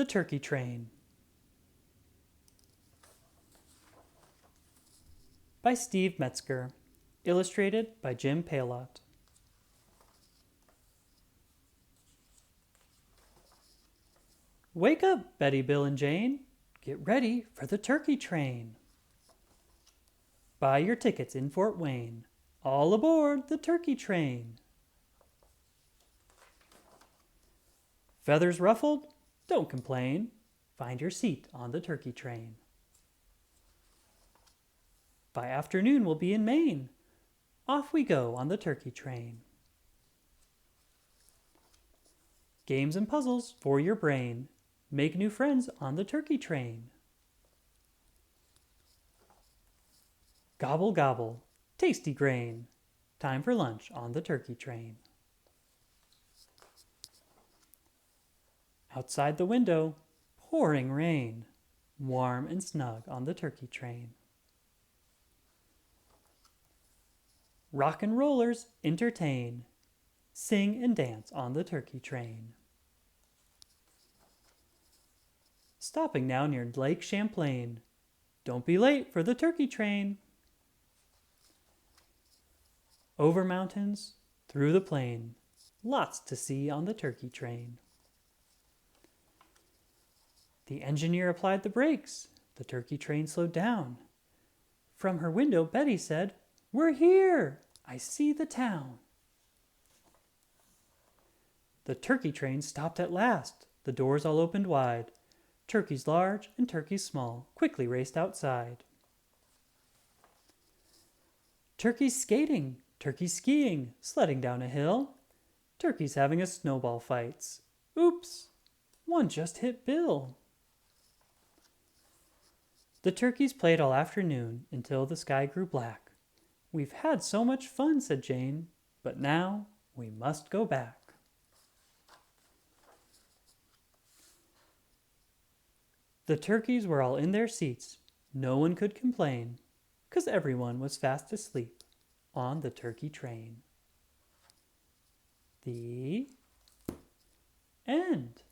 The Turkey Train by Steve Metzger, illustrated by Jim Paillot. Wake up, Betty, Bill, and Jane. Get ready for the turkey train. Buy your tickets in Fort Wayne. All aboard the turkey train. Feathers ruffled? Don't complain. Find your seat on the turkey train. By afternoon we'll be in Maine. Off we go on the turkey train. Games and puzzles for your brain. Make new friends on the turkey train. Gobble, gobble, tasty grain. Time for lunch on the turkey train. Outside the window, pouring rain. Warm and snug on the turkey train. Rock and rollers entertain. Sing and dance on the turkey train. Stopping now near Lake Champlain. Don't be late for the turkey train. Over mountains, through the plain. Lots to see on the turkey train. The engineer applied the brakes. The turkey train slowed down. From her window, Betty said, "We're here! I see the town." The turkey train stopped at last. The doors all opened wide. Turkeys large and turkeys small quickly raced outside. Turkeys skating, turkeys skiing, sledding down a hill. Turkeys having a snowball fight. Oops, one just hit Bill. The turkeys played all afternoon until the sky grew black. "We've had so much fun," said Jane, "but now we must go back." The turkeys were all in their seats. No one could complain, 'cause everyone was fast asleep on the turkey train. The end.